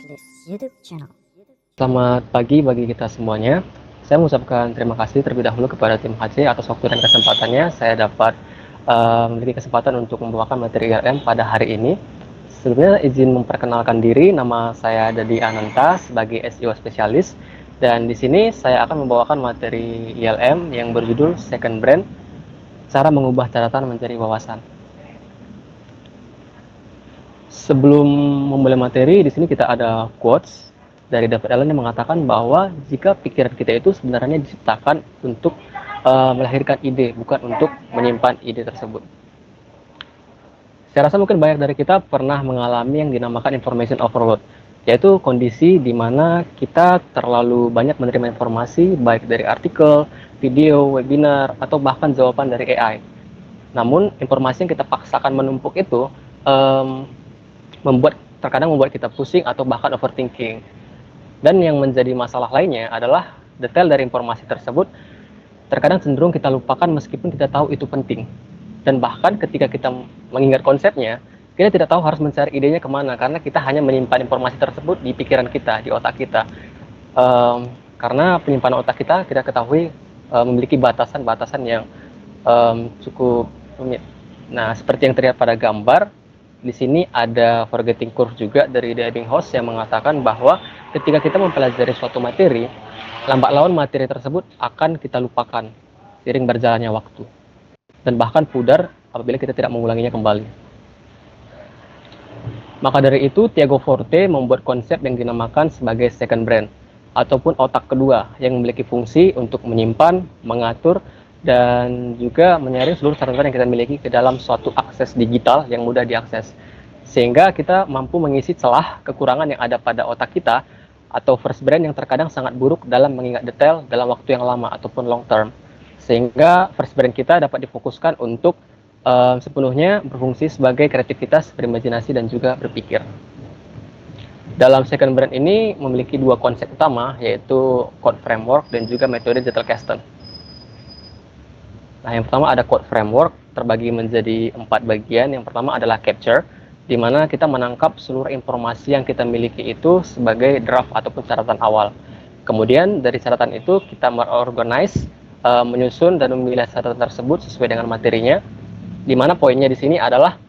this YouTube channel. Selamat pagi bagi kita semuanya. Saya mengucapkan terima kasih terlebih dahulu kepada tim HC atas waktu dan kesempatannya. Saya dapat memiliki kesempatan untuk membawakan materi ILM pada hari ini. Sebelumnya izin memperkenalkan diri, nama saya Dadi Ananta sebagai SEO spesialis. Dan di sini saya akan membawakan materi ILM yang berjudul Second Brand, cara mengubah catatan menjadi wawasan. Sebelum memulai materi, di sini kita ada quotes dari David Allen yang mengatakan bahwa jika pikiran kita itu sebenarnya diciptakan untuk melahirkan ide, bukan untuk menyimpan ide tersebut. Saya rasa mungkin banyak dari kita pernah mengalami yang dinamakan information overload, yaitu kondisi di mana kita terlalu banyak menerima informasi, baik dari artikel, video, webinar, atau bahkan jawaban dari AI. Namun, informasi yang kita paksakan menumpuk itu terkadang membuat kita pusing atau bahkan overthinking. Dan yang menjadi masalah lainnya adalah detail dari informasi tersebut terkadang cenderung kita lupakan meskipun kita tahu itu penting. Dan bahkan ketika kita mengingat konsepnya, kita tidak tahu harus mencari idenya kemana, karena kita hanya menyimpan informasi tersebut di pikiran kita, di otak kita. Karena penyimpanan otak kita ketahui memiliki batasan-batasan yang cukup rumit. Nah, seperti yang terlihat pada gambar, di sini ada forgetting curve juga dari Ebbinghaus yang mengatakan bahwa ketika kita mempelajari suatu materi, lambat laun materi tersebut akan kita lupakan seiring berjalannya waktu, dan bahkan pudar apabila kita tidak mengulanginya kembali. Maka dari itu, Tiago Forte membuat konsep yang dinamakan sebagai second brain, ataupun otak kedua yang memiliki fungsi untuk menyimpan, mengatur, dan juga menyaring seluruh catatan yang kita miliki ke dalam suatu akses digital yang mudah diakses. Sehingga kita mampu mengisi celah kekurangan yang ada pada otak kita atau first brain yang terkadang sangat buruk dalam mengingat detail dalam waktu yang lama ataupun long term. Sehingga first brain kita dapat difokuskan untuk sepenuhnya berfungsi sebagai kreativitas, berimajinasi, dan juga berpikir. Dalam second brain ini memiliki dua konsep utama, yaitu code framework dan juga metode Zettelkasten. Nah, yang pertama ada code framework, terbagi menjadi 4 bagian. Yang pertama adalah capture, di mana kita menangkap seluruh informasi yang kita miliki itu sebagai draft ataupun catatan awal. Kemudian dari catatan itu kita mengorganize, menyusun dan memilih catatan tersebut sesuai dengan materinya. Di mana poinnya di sini adalah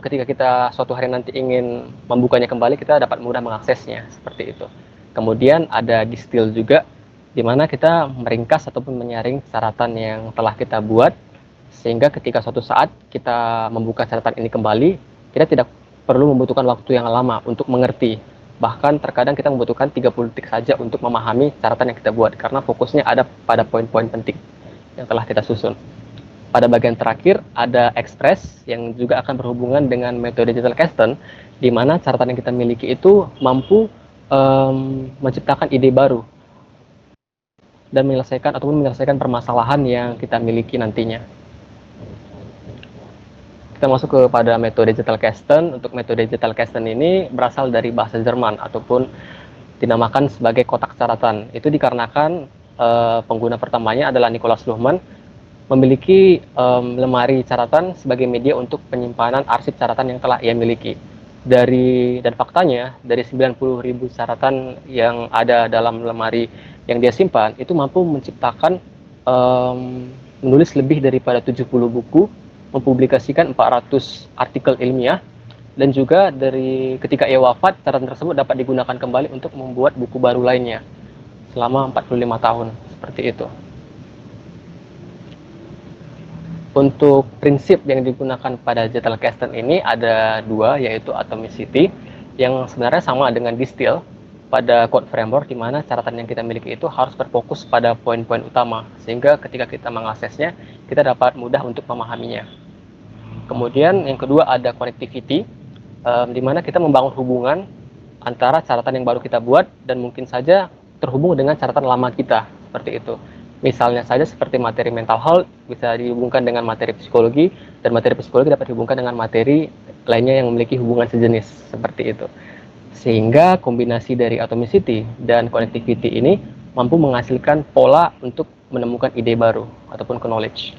ketika kita suatu hari nanti ingin membukanya kembali, kita dapat mudah mengaksesnya, seperti itu. Kemudian ada distill juga, di mana kita meringkas ataupun menyaring catatan yang telah kita buat, sehingga ketika suatu saat kita membuka catatan ini kembali, kita tidak perlu membutuhkan waktu yang lama untuk mengerti. Bahkan terkadang kita membutuhkan 30 detik saja untuk memahami catatan yang kita buat, karena fokusnya ada pada poin-poin penting yang telah kita susun. Pada bagian terakhir ada express yang juga akan berhubungan dengan metode Zettelkasten, di mana catatan yang kita miliki itu mampu menciptakan ide baru dan menyelesaikan permasalahan yang kita miliki nantinya. Kita masuk kepada metode Zettelkasten. Untuk metode Zettelkasten ini berasal dari bahasa Jerman ataupun dinamakan sebagai kotak catatan. Itu dikarenakan pengguna pertamanya adalah Nikolaus Luhmann, memiliki lemari catatan sebagai media untuk penyimpanan arsip catatan yang telah ia miliki. Dan faktanya, dari 90.000 catatan yang ada dalam lemari yang dia simpan, itu mampu menciptakan menulis lebih daripada 70 buku, mempublikasikan 400 artikel ilmiah, dan juga dari ketika ia wafat, catatan tersebut dapat digunakan kembali untuk membuat buku baru lainnya selama 45 tahun, seperti itu. Untuk prinsip yang digunakan pada Zettelkasten ini ada dua, yaitu atomicity, yang sebenarnya sama dengan distill pada code framework, di mana catatan yang kita miliki itu harus berfokus pada poin-poin utama, sehingga ketika kita mengaksesnya, kita dapat mudah untuk memahaminya. Kemudian yang kedua ada connectivity, di mana kita membangun hubungan antara catatan yang baru kita buat dan mungkin saja terhubung dengan catatan lama kita, seperti itu. Misalnya saja seperti materi mental health bisa dihubungkan dengan materi psikologi, dan materi psikologi dapat dihubungkan dengan materi lainnya yang memiliki hubungan sejenis, seperti itu. Sehingga kombinasi dari atomicity dan connectivity ini mampu menghasilkan pola untuk menemukan ide baru ataupun knowledge.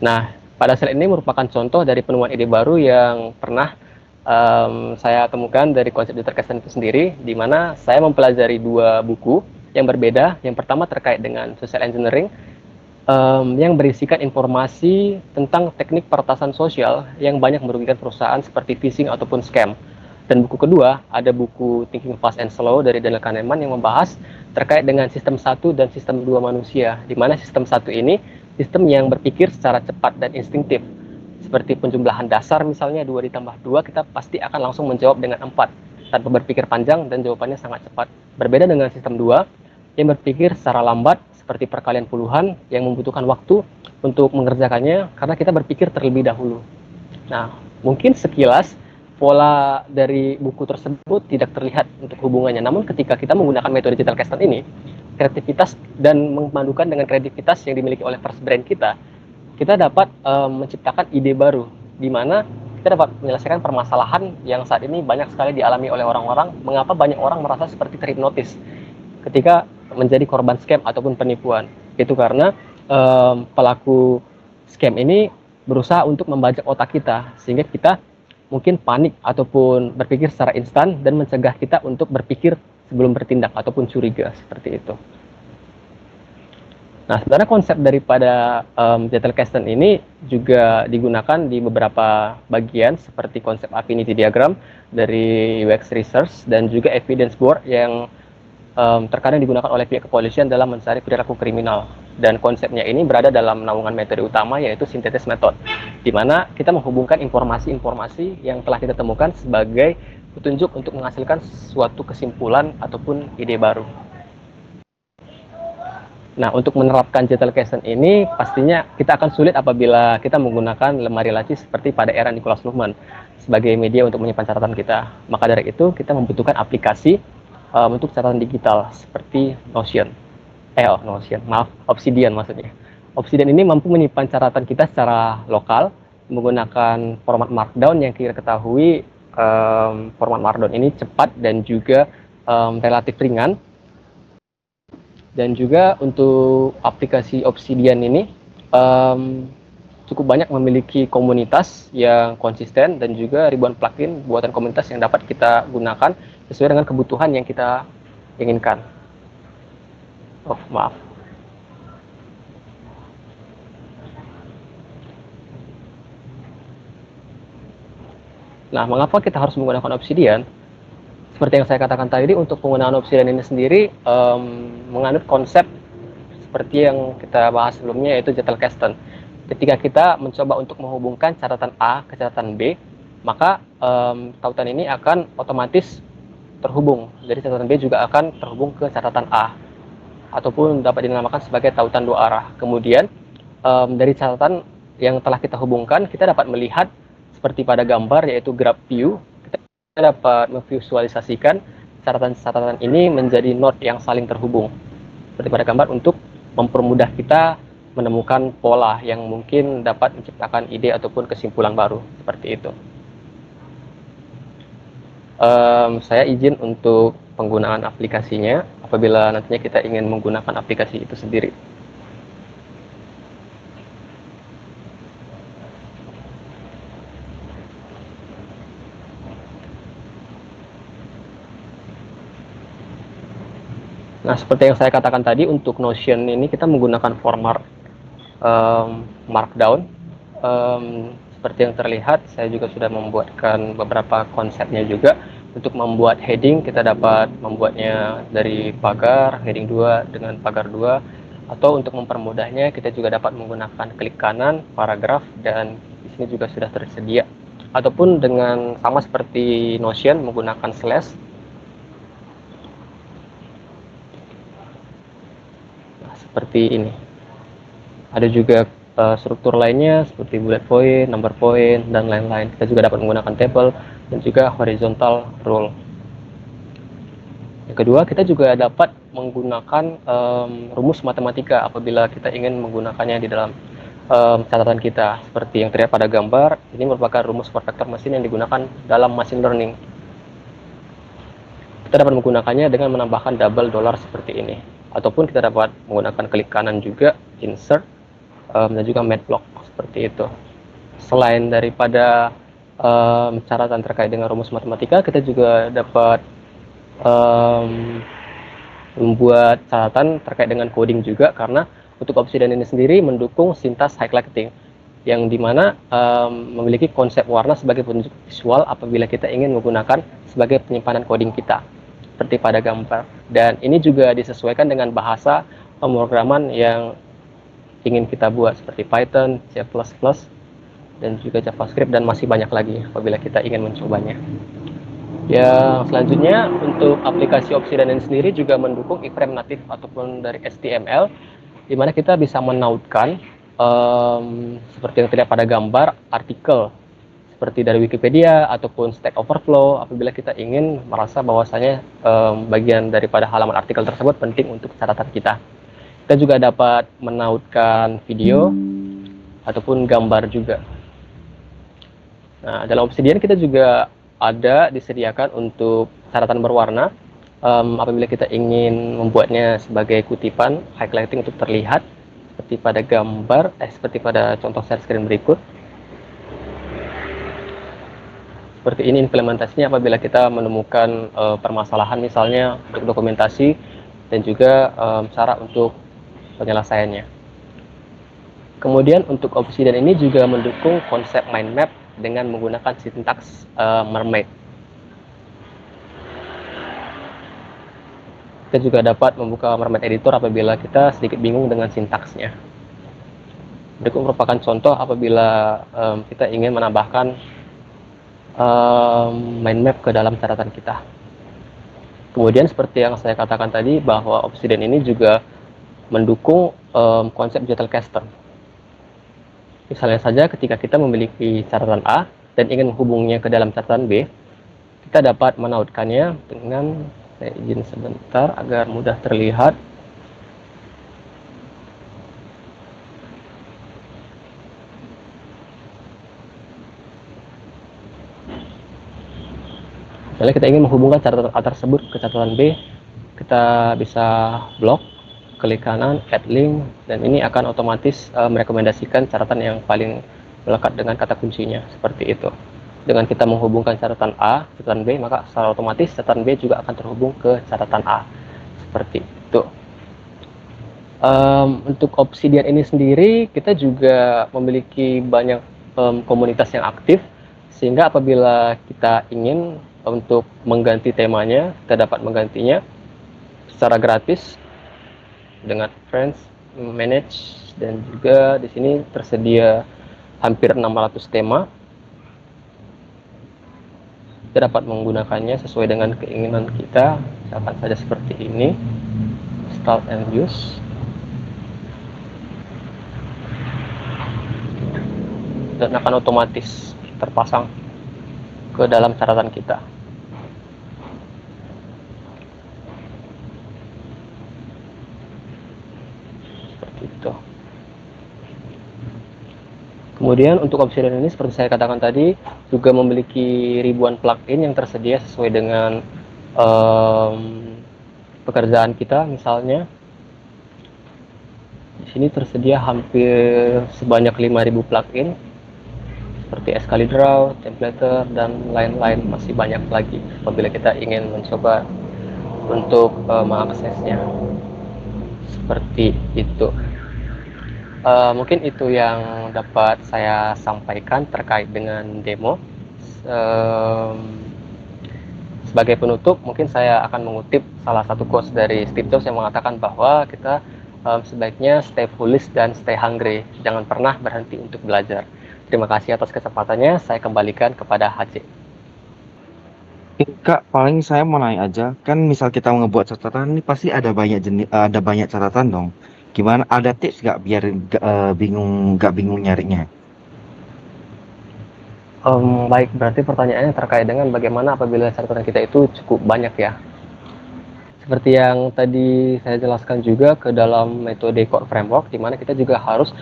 Nah, pada slide ini merupakan contoh dari penemuan ide baru yang pernah saya temukan dari konsep Zettelkasten itu sendiri, di mana saya mempelajari dua buku yang berbeda. Yang pertama terkait dengan social engineering, yang berisikan informasi tentang teknik peretasan sosial yang banyak merugikan perusahaan seperti phishing ataupun scam. Dan buku kedua, ada buku Thinking Fast and Slow dari Daniel Kahneman yang membahas terkait dengan sistem satu dan sistem dua manusia, di mana sistem satu ini sistem yang berpikir secara cepat dan instinktif. Seperti penjumlahan dasar misalnya 2 ditambah 2, kita pasti akan langsung menjawab dengan 4 tanpa berpikir panjang dan jawabannya sangat cepat. Berbeda dengan sistem 2 yang berpikir secara lambat seperti perkalian puluhan yang membutuhkan waktu untuk mengerjakannya karena kita berpikir terlebih dahulu. Nah, mungkin sekilas pola dari buku tersebut tidak terlihat untuk hubungannya. Namun ketika kita menggunakan metode Zettelkasten ini, kreativitas dan memadukan dengan kreativitas yang dimiliki oleh first brain kita dapat menciptakan ide baru, di mana kita dapat menyelesaikan permasalahan yang saat ini banyak sekali dialami oleh orang-orang. Mengapa banyak orang merasa seperti terhipnotis ketika menjadi korban scam ataupun penipuan? Itu karena pelaku scam ini berusaha untuk membajak otak kita, sehingga kita mungkin panik ataupun berpikir secara instan dan mencegah kita untuk berpikir sebelum bertindak ataupun curiga seperti itu. Nah, sebenarnya konsep daripada Zettelkasten ini juga digunakan di beberapa bagian seperti konsep affinity diagram dari UX research dan juga evidence board yang terkadang digunakan oleh pihak kepolisian dalam mencari perilaku kriminal. Dan konsepnya ini berada dalam naungan metode utama yaitu synthesis method, di mana kita menghubungkan informasi-informasi yang telah kita temukan sebagai petunjuk untuk menghasilkan suatu kesimpulan ataupun ide baru. Nah, untuk menerapkan Zettelkasten ini pastinya kita akan sulit apabila kita menggunakan lemari laci seperti pada era Nikolaus Luhmann sebagai media untuk menyimpan catatan kita. Maka dari itu kita membutuhkan aplikasi untuk catatan digital seperti Notion. Notion, maaf, Obsidian maksudnya. Obsidian ini mampu menyimpan catatan kita secara lokal menggunakan format Markdown yang kita ketahui format Markdown ini cepat dan juga relatif ringan. Dan juga untuk aplikasi Obsidian ini cukup banyak memiliki komunitas yang konsisten dan juga ribuan plugin buatan komunitas yang dapat kita gunakan sesuai dengan kebutuhan yang kita inginkan. Maaf. Nah, mengapa kita harus menggunakan Obsidian? Seperti yang saya katakan tadi, untuk penggunaan Obsidian ini sendiri menganut konsep seperti yang kita bahas sebelumnya, yaitu Zettelkasten. Ketika kita mencoba untuk menghubungkan catatan A ke catatan B, maka tautan ini akan otomatis terhubung. Jadi catatan B juga akan terhubung ke catatan A, ataupun dapat dinamakan sebagai tautan dua arah. Kemudian dari catatan yang telah kita hubungkan, kita dapat melihat seperti pada gambar, yaitu graph view. Kita dapat memvisualisasikan catatan-catatan ini menjadi node yang saling terhubung seperti pada gambar untuk mempermudah kita menemukan pola yang mungkin dapat menciptakan ide ataupun kesimpulan baru seperti itu. Saya izin untuk penggunaan aplikasinya apabila nantinya kita ingin menggunakan aplikasi itu sendiri. Nah, seperti yang saya katakan tadi, untuk Notion ini kita menggunakan format Markdown. Seperti yang terlihat, saya juga sudah membuatkan beberapa konsepnya juga. Untuk membuat heading, kita dapat membuatnya dari pagar, heading 2 dengan pagar 2. Atau untuk mempermudahnya, kita juga dapat menggunakan klik kanan, paragraf, dan di sini juga sudah tersedia. Ataupun dengan sama seperti Notion, menggunakan slash. Seperti ini. Ada juga struktur lainnya seperti bullet point, number point, dan lain-lain. Kita juga dapat menggunakan table dan juga horizontal rule. Yang kedua, kita juga dapat menggunakan rumus matematika apabila kita ingin menggunakannya di dalam catatan kita. Seperti yang terlihat pada gambar, ini merupakan rumus for vector machine yang digunakan dalam machine learning. Kita dapat menggunakannya dengan menambahkan double dollar seperti ini. Ataupun kita dapat menggunakan klik kanan juga, insert, dan juga matblock seperti itu. Selain daripada catatan terkait dengan rumus matematika, kita juga dapat membuat catatan terkait dengan coding juga, karena untuk Obsidian ini sendiri mendukung sintas highlighting yang dimana memiliki konsep warna sebagai penunjuk visual apabila kita ingin menggunakan sebagai penyimpanan coding kita seperti pada gambar. Dan ini juga disesuaikan dengan bahasa pemrograman yang ingin kita buat seperti Python, C++, dan juga JavaScript, dan masih banyak lagi apabila kita ingin mencobanya. Yang selanjutnya, untuk aplikasi Obsidian ini sendiri juga mendukung iframe natif ataupun dari HTML, di mana kita bisa menautkan seperti yang terlihat pada gambar, artikel seperti dari Wikipedia ataupun Stack Overflow apabila kita ingin merasa bahwasanya bagian daripada halaman artikel tersebut penting untuk catatan kita. Kita juga dapat menautkan video ataupun gambar juga. Nah, dalam Obsidian kita juga ada disediakan untuk catatan berwarna apabila kita ingin membuatnya sebagai kutipan highlighting untuk terlihat seperti pada gambar, seperti pada contoh share screen berikut. Seperti ini implementasinya apabila kita menemukan permasalahan misalnya untuk dokumentasi dan juga cara untuk penyelesaiannya. Kemudian untuk Obsidian ini juga mendukung konsep mind map dengan menggunakan sintaks mermaid. Kita juga dapat membuka mermaid editor apabila kita sedikit bingung dengan sintaksnya. Berikut merupakan contoh apabila kita ingin menambahkan mind map ke dalam catatan kita. Kemudian seperti yang saya katakan tadi, bahwa Obsidian ini juga mendukung konsep digital custom. Misalnya saja ketika kita memiliki catatan A dan ingin menghubungnya ke dalam catatan B, kita dapat menautkannya dengan, saya izin sebentar agar mudah terlihat. Misalnya kita ingin menghubungkan catatan A tersebut ke catatan B, kita bisa blok, klik kanan, add link, dan ini akan otomatis merekomendasikan catatan yang paling melekat dengan kata kuncinya, seperti itu. Dengan kita menghubungkan catatan A, catatan B, maka secara otomatis catatan B juga akan terhubung ke catatan A, seperti itu. Untuk Obsidian ini sendiri, kita juga memiliki banyak komunitas yang aktif, sehingga apabila kita ingin untuk mengganti temanya, kita dapat menggantinya secara gratis dengan Friends, Manage, dan juga di sini tersedia hampir 600 tema. Kita dapat menggunakannya sesuai dengan keinginan kita, misalkan saja seperti ini, Start and Use, dan akan otomatis terpasang ke dalam catatan kita. Seperti itu. Kemudian untuk Obsidian ini seperti saya katakan tadi juga memiliki ribuan plugin yang tersedia sesuai dengan pekerjaan kita. Misalnya di sini tersedia hampir sebanyak 5.000 plugin seperti ScaliDraw, Templater, dan lain-lain, masih banyak lagi apabila kita ingin mencoba untuk mengaksesnya. Seperti itu. Mungkin itu yang dapat saya sampaikan terkait dengan demo. Sebagai penutup, mungkin saya akan mengutip salah satu quotes dari Steve Jobs yang mengatakan bahwa kita sebaiknya stay foolish dan stay hungry. Jangan pernah berhenti untuk belajar. Terima kasih atas kesempatannya. Saya kembalikan kepada HC. Kak, paling saya mau nanya aja, kan misal kita mau ngebuat catatan ini pasti ada banyak jenis, ada banyak catatan dong. Gimana? Ada tips nggak biar nggak bingung nyarinya? Baik, berarti pertanyaannya terkait dengan bagaimana apabila catatan kita itu cukup banyak ya. Seperti yang tadi saya jelaskan juga ke dalam metode core framework, di mana kita juga harus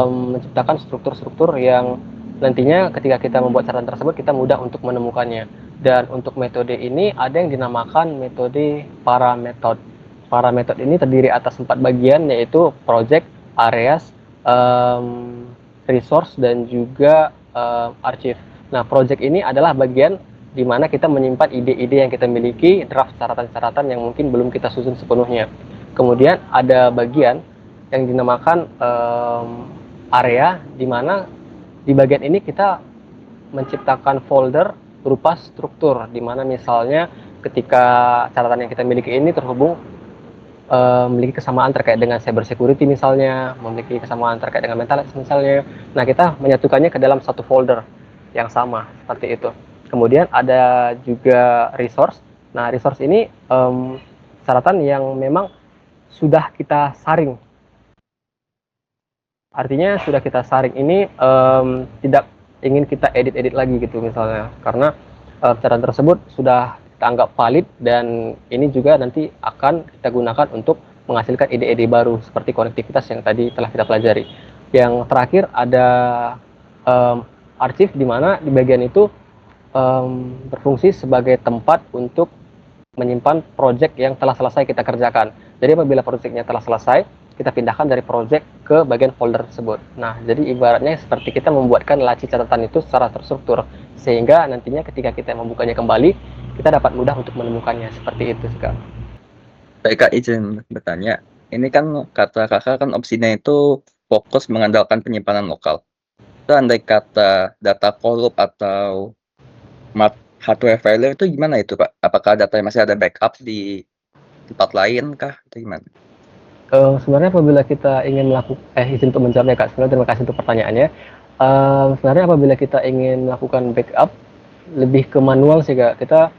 menciptakan struktur-struktur yang nantinya ketika kita membuat catatan tersebut kita mudah untuk menemukannya. Dan untuk metode ini ada yang dinamakan metode parametode. Parametode ini terdiri atas 4 bagian, yaitu project, areas, resource, dan juga archive. Nah, project ini adalah bagian di mana kita menyimpan ide-ide yang kita miliki, draft catatan-catatan yang mungkin belum kita susun sepenuhnya. Kemudian ada bagian yang dinamakan area, di mana di bagian ini kita menciptakan folder berupa struktur, di mana misalnya ketika catatan yang kita miliki ini terhubung memiliki kesamaan terkait dengan cyber security misalnya, memiliki kesamaan terkait dengan mental misalnya. Nah, kita menyatukannya ke dalam satu folder yang sama seperti itu. Kemudian ada juga resource. Nah, resource ini catatan yang memang sudah kita saring. Artinya sudah kita saring ini tidak ingin kita edit-edit lagi gitu misalnya, karena catatan tersebut sudah kita anggap valid dan ini juga nanti akan kita gunakan untuk menghasilkan ide-ide baru seperti konektivitas yang tadi telah kita pelajari. Yang terakhir ada arsip, di mana di bagian itu berfungsi sebagai tempat untuk menyimpan project yang telah selesai kita kerjakan. Jadi apabila projectnya telah selesai, kita pindahkan dari project ke bagian folder tersebut. Nah, jadi ibaratnya seperti kita membuatkan laci catatan itu secara terstruktur, sehingga nantinya ketika kita membukanya kembali, kita dapat mudah untuk menemukannya. Seperti itu, Kak. Baik Kak, izin bertanya. Ini kan kata Kakak kan opsinya itu fokus mengandalkan penyimpanan lokal. Itu andai kata data korup atau hardware failure itu gimana itu Pak? Apakah datanya masih ada backup di tempat lain kah? Itu gimana? Sebenarnya apabila kita ingin melakukan izin untuk menjawabnya, Kak. Sebenarnya terima kasih untuk pertanyaannya. Sebenarnya apabila kita ingin melakukan backup lebih ke manual sih, Kak. Kita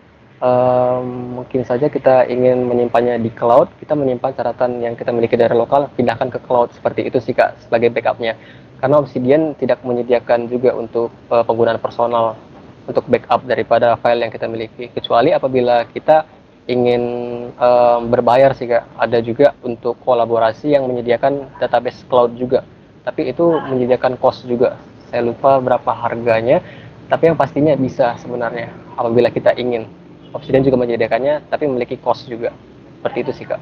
mungkin saja kita ingin menyimpannya di cloud, kita menyimpan catatan yang kita miliki dari lokal, pindahkan ke cloud, seperti itu sih, Kak, sebagai backupnya. Karena Obsidian tidak menyediakan juga untuk penggunaan personal untuk backup daripada file yang kita miliki, kecuali apabila kita ingin berbayar sih, Kak. Ada juga untuk kolaborasi yang menyediakan database cloud juga, tapi itu menyediakan cost juga. Saya lupa berapa harganya, tapi yang pastinya bisa sebenarnya apabila kita ingin. Obsidian juga menyediakannya, tapi memiliki cost juga. Seperti itu sih, Kak.